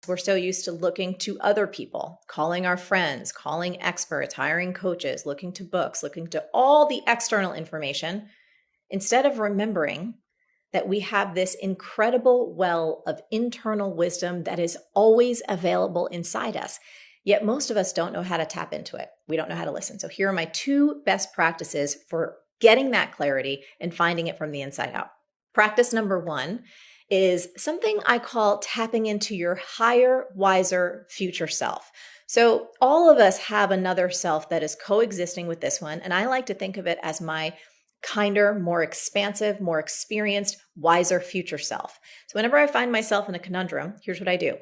we're so used to looking to other people, calling our friends, calling experts, hiring coaches, looking to books, looking to all the external information, instead of remembering that we have this incredible well of internal wisdom that is always available inside us. Yet most of us don't know how to tap into it. We don't know how to listen. So here are my two best practices for getting that clarity and finding it from the inside out. Practice number one is something I call tapping into your higher, wiser future self. So all of us have another self that is coexisting with this one. And I like to think of it as my kinder, more expansive, more experienced, wiser future self. So whenever I find myself in a conundrum, here's what I do.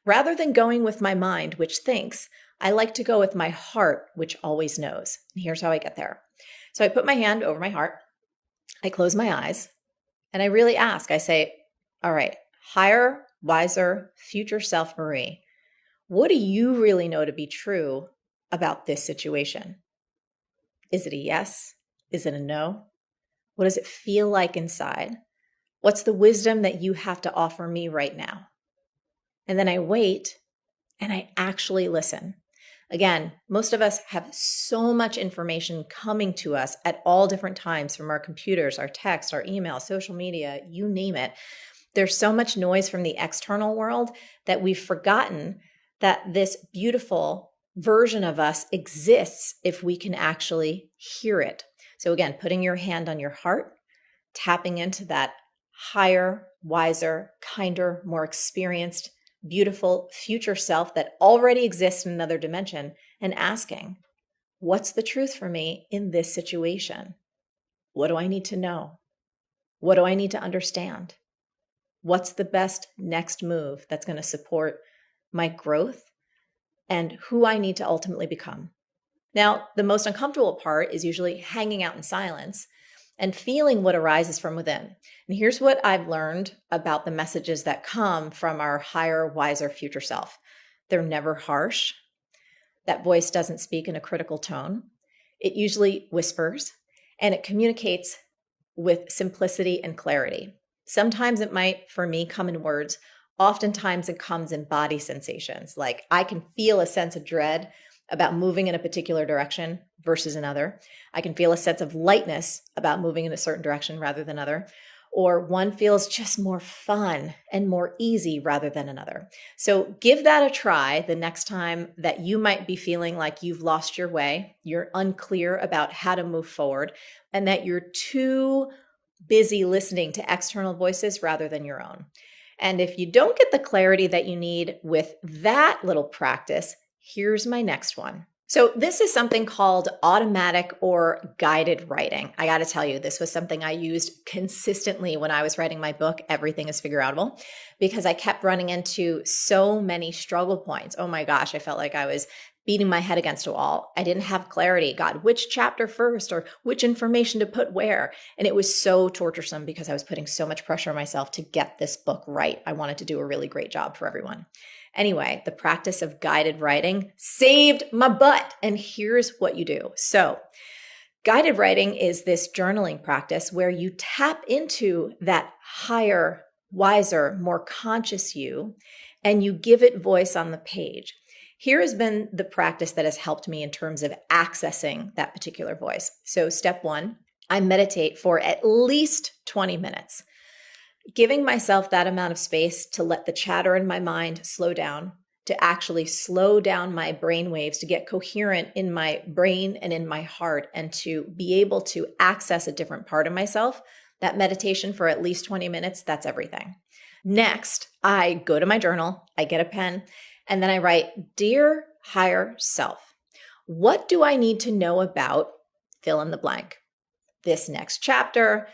Rather than going with my mind, which thinks, I like to go with my heart, which always knows. And here's how I get there. So I put my hand over my heart, I close my eyes, and I really ask, I say, all right, higher, wiser, future self Marie, what do you really know to be true about this situation? Is it a yes? Is it a no? What does it feel like inside? What's the wisdom that you have to offer me right now? And then I wait and I actually listen. Again, most of us have so much information coming to us at all different times from our computers, our text, our email, social media, you name it. There's so much noise from the external world that we've forgotten that this beautiful version of us exists if we can actually hear it. So again, putting your hand on your heart, tapping into that higher, wiser, kinder, more experienced, beautiful future self that already exists in another dimension, and asking, what's the truth for me in this situation? What do I need to know? What do I need to understand? What's the best next move that's going to support my growth and who I need to ultimately become? Now, the most uncomfortable part is usually hanging out in silence and feeling what arises from within. And here's what I've learned about the messages that come from our higher, wiser future self. They're never harsh. That voice doesn't speak in a critical tone. It usually whispers, and it communicates with simplicity and clarity. Sometimes it might, for me, come in words. Oftentimes it comes in body sensations. Like I can feel a sense of dread about moving in a particular direction versus another. I can feel a sense of lightness about moving in a certain direction rather than other. Or one feels just more fun and more easy rather than another. So give that a try the next time that you might be feeling like you've lost your way, you're unclear about how to move forward, and that you're too busy listening to external voices rather than your own. And if you don't get the clarity that you need with that little practice, here's my next one. So this is something called automatic or guided writing. I got to tell you, this was something I used consistently when I was writing my book, Everything is Figureoutable, because I kept running into so many struggle points. Oh my gosh, I felt like I was beating my head against a wall. I didn't have clarity. God, which chapter first or which information to put where? And it was so torturesome because I was putting so much pressure on myself to get this book right. I wanted to do a really great job for everyone. Anyway, the practice of guided writing saved my butt. And here's what you do. So guided writing is this journaling practice where you tap into that higher, wiser, more conscious you, and you give it voice on the page. Here has been the practice that has helped me in terms of accessing that particular voice. So step one, I meditate for at least 20 minutes. Giving myself that amount of space to let the chatter in my mind slow down, to actually slow down my brain waves, to get coherent in my brain and in my heart, and to be able to access a different part of myself. That meditation for at least 20 minutes, that's everything. Next, I go to my journal, I get a pen, and then I write, Dear Higher Self, what do I need to know about fill in the blank? This next chapter,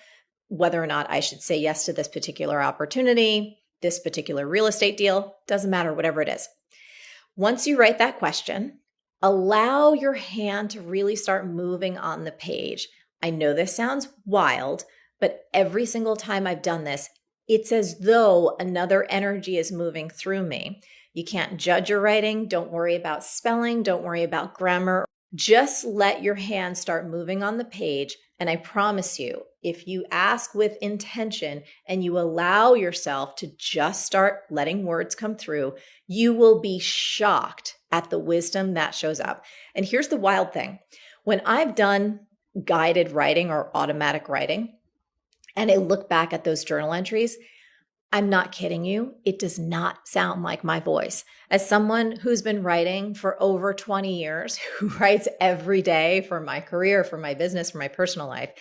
whether or not I should say yes to this particular opportunity, this particular real estate deal, doesn't matter, whatever it is. Once you write that question, allow your hand to really start moving on the page. I know this sounds wild, but every single time I've done this, it's as though another energy is moving through me. You can't judge your writing. Don't worry about spelling. Don't worry about grammar. Just let your hand start moving on the page. And I promise you, if you ask with intention and you allow yourself to just start letting words come through, you will be shocked at the wisdom that shows up. And here's the wild thing. When I've done guided writing or automatic writing, and I look back at those journal entries, I'm not kidding you. It does not sound like my voice. As someone who's been writing for over 20 years, who writes every day for my career, for my business, for my personal life,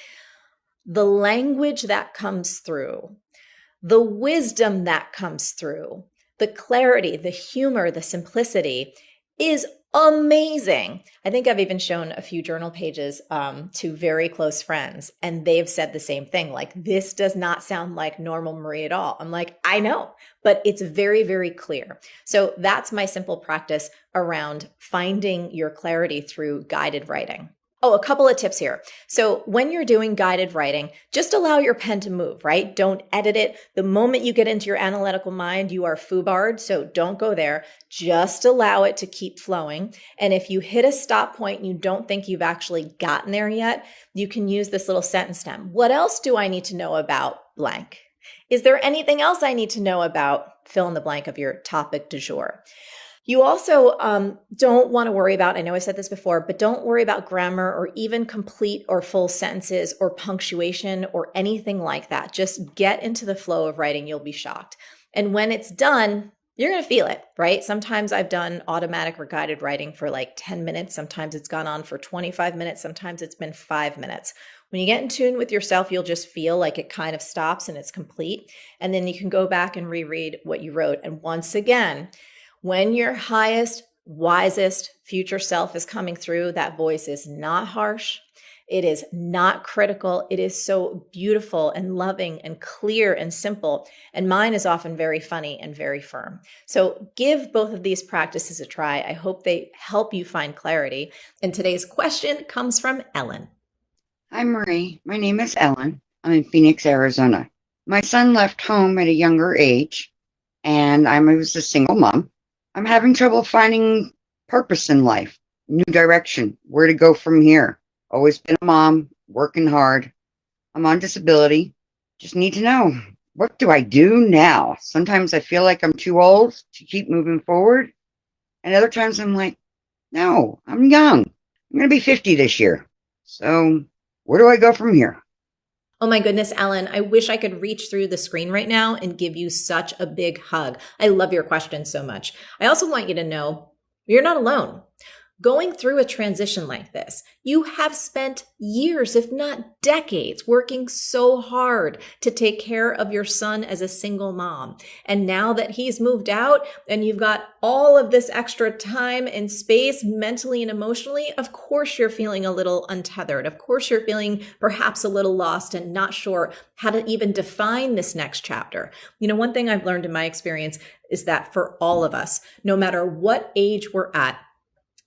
the language that comes through, the wisdom that comes through, the clarity, the humor, the simplicity is amazing. I think I've even shown a few journal pages to very close friends, and they've said the same thing. Like, this does not sound like normal Marie at all. I'm like, I know, but it's very, very clear. So that's my simple practice around finding your clarity through guided writing. Oh, a couple of tips here. So when you're doing guided writing, just allow your pen to move, right? Don't edit it. The moment you get into your analytical mind, you are foobarred. So don't go there. Just allow it to keep flowing. And if you hit a stop point and you don't think you've actually gotten there yet, you can use this little sentence stem. What else do I need to know about blank? Is there anything else I need to know about fill in the blank of your topic du jour? You also don't want to worry about, I know I said this before, but don't worry about grammar or even complete or full sentences or punctuation or anything like that. Just get into the flow of writing. You'll be shocked. And when it's done, you're going to feel it, right? Sometimes I've done automatic or guided writing for like 10 minutes. Sometimes it's gone on for 25 minutes. Sometimes it's been 5 minutes. When you get in tune with yourself, you'll just feel like it kind of stops and it's complete. And then you can go back and reread what you wrote. And once again, when your highest, wisest future self is coming through, that voice is not harsh. It is not critical. It is so beautiful and loving and clear and simple. And mine is often very funny and very firm. So give both of these practices a try. I hope they help you find clarity. And today's question comes from Ellen. Hi, Marie. My name is Ellen. I'm in Phoenix, Arizona. My son left home at a younger age, and I was a single mom. I'm having trouble finding purpose in life, new direction, where to go from here. Always been a mom, working hard. I'm on disability. Just need to know, what do I do now? Sometimes I feel like I'm too old to keep moving forward. And other times I'm like, no, I'm young. I'm going to be 50 this year. So where do I go from here? Oh my goodness, Ellen, I wish I could reach through the screen right now and give you such a big hug. I love your question so much. I also want you to know you're not alone. Going through a transition like this, you have spent years, if not decades, working so hard to take care of your son as a single mom. And now that he's moved out and you've got all of this extra time and space mentally and emotionally, of course you're feeling a little untethered. Of course you're feeling perhaps a little lost and not sure how to even define this next chapter. You know, one thing I've learned in my experience is that for all of us, no matter what age we're at,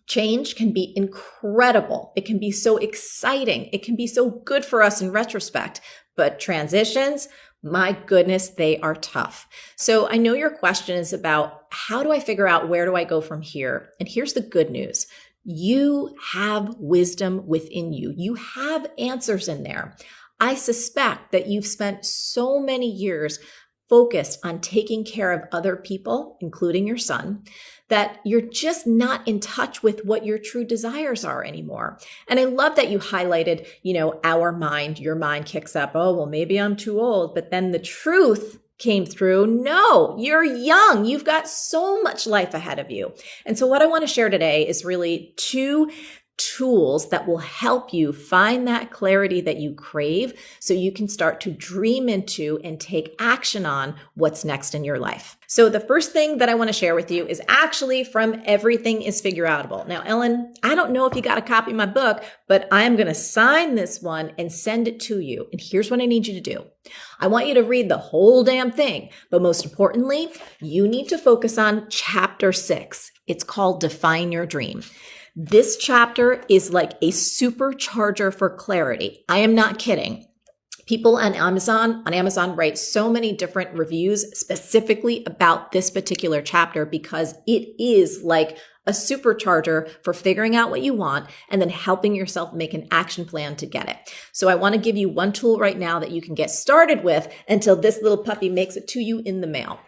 change can be incredible. It can be so exciting. It can be so good for us in retrospect. But transitions, my goodness, they are tough. So I know your question is about how do I figure out where do I go from here? And here's the good news. You have wisdom within you. You have answers in there. I suspect that you've spent so many years focused on taking care of other people, including your son, that you're just not in touch with what your true desires are anymore. And I love that you highlighted, our mind, your mind kicks up, oh, well, maybe I'm too old. But then the truth came through. No, you're young. You've got so much life ahead of you. And so what I want to share today is really 2 tools that will help you find that clarity that you crave so you can start to dream into and take action on what's next in your life. So the first thing that I want to share with you is actually from Everything is Figureoutable. Now, Ellen, I don't know if you got a copy of my book, but I am going to sign this one and send it to you. And here's what I need you to do. I want you to read the whole damn thing, but most importantly, you need to focus on chapter 6. It's called Define Your Dream. This chapter is like a supercharger for clarity. I am not kidding. People on Amazon write so many different reviews specifically about this particular chapter because it is like a supercharger for figuring out what you want and then helping yourself make an action plan to get it. So I want to give you one tool right now that you can get started with until this little puppy makes it to you in the mail.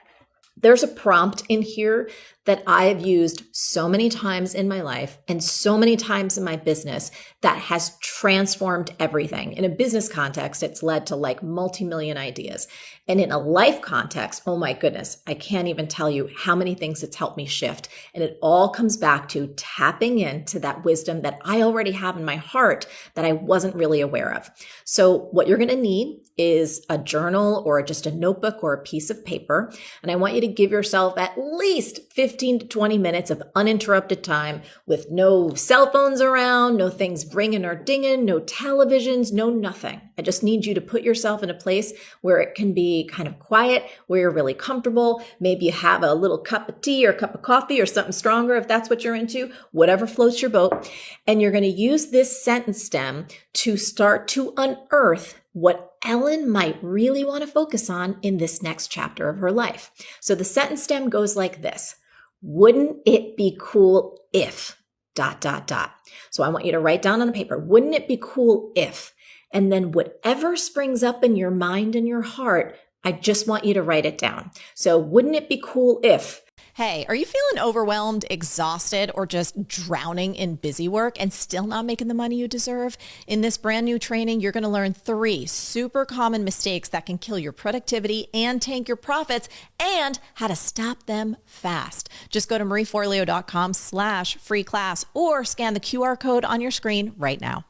There's a prompt in here that I have used so many times in my life and so many times in my business that has transformed everything. In a business context, it's led to like multi-million ideas. And in a life context, oh my goodness, I can't even tell you how many things it's helped me shift. And it all comes back to tapping into that wisdom that I already have in my heart that I wasn't really aware of. So what you're going to need is a journal or just a notebook or a piece of paper. And I want you to give yourself at least 15 to 20 minutes of uninterrupted time with no cell phones around, no things ringing or dinging, no televisions, no nothing. I just need you to put yourself in a place where it can be kind of quiet, where you're really comfortable. Maybe you have a little cup of tea or a cup of coffee or something stronger if that's what you're into, whatever floats your boat. And you're going to use this sentence stem to start to unearth what Ellen might really want to focus on in this next chapter of her life. So the sentence stem goes like this. Wouldn't it be cool if ... So I want you to write down on the paper, wouldn't it be cool if? And then whatever springs up in your mind and your heart, I just want you to write it down. So wouldn't it be cool if? Hey, are you feeling overwhelmed, exhausted, or just drowning in busy work and still not making the money you deserve? In this brand new training, you're going to learn 3 super common mistakes that can kill your productivity and tank your profits and how to stop them fast. Just go to marieforleo.com/free class or scan the QR code on your screen right now.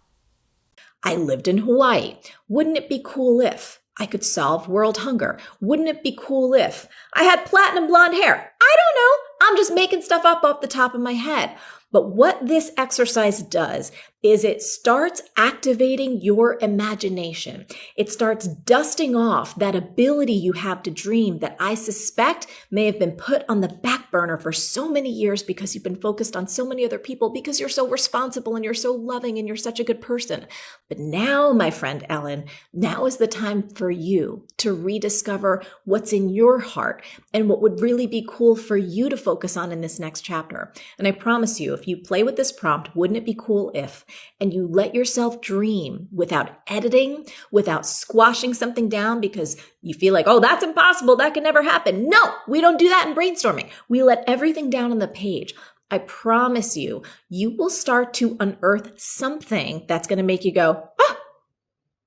I lived in Hawaii. Wouldn't it be cool if I could solve world hunger? Wouldn't it be cool if I had platinum blonde hair? I don't know. I'm just making stuff up off the top of my head. But what this exercise does is it starts activating your imagination. It starts dusting off that ability you have to dream that I suspect may have been put on the back burner for so many years because you've been focused on so many other people because you're so responsible and you're so loving and you're such a good person. But now, my friend Ellen, now is the time for you to rediscover what's in your heart and what would really be cool for you to focus on in this next chapter. And I promise you, if you play with this prompt, wouldn't it be cool if, and you let yourself dream without editing, without squashing something down because you feel like, oh, that's impossible, that can never happen. No, we don't do that in brainstorming. We let everything down on the page. I promise you, you will start to unearth something that's going to make you go, oh,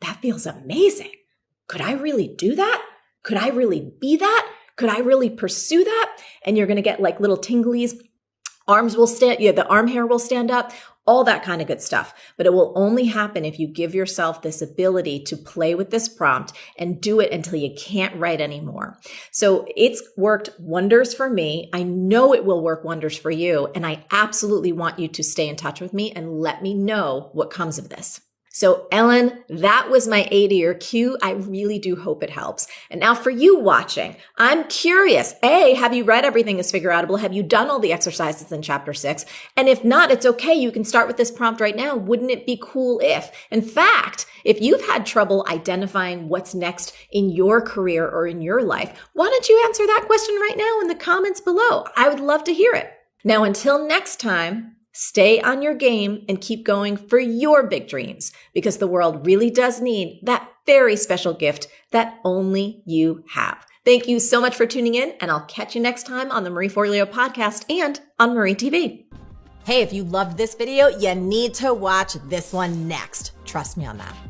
that feels amazing. Could I really do that? Could I really be that? Could I really pursue that? And you're going to get like little tinglies. Arms will stand, the arm hair will stand up, all that kind of good stuff. But it will only happen if you give yourself this ability to play with this prompt and do it until you can't write anymore. So it's worked wonders for me. I know it will work wonders for you. And I absolutely want you to stay in touch with me and let me know what comes of this. So Ellen, that was my A to your Q. I really do hope it helps. And now for you watching, I'm curious. A, have you read Everything is Figure Outable? Have you done all the exercises in chapter 6? And if not, it's okay. You can start with this prompt right now. Wouldn't it be cool if? In fact, if you've had trouble identifying what's next in your career or in your life, why don't you answer that question right now in the comments below? I would love to hear it. Now, until next time, stay on your game and keep going for your big dreams because the world really does need that very special gift that only you have. Thank you so much for tuning in, and I'll catch you next time on the Marie Forleo podcast and on Marie TV. Hey, if you loved this video, you need to watch this one next. Trust me on that.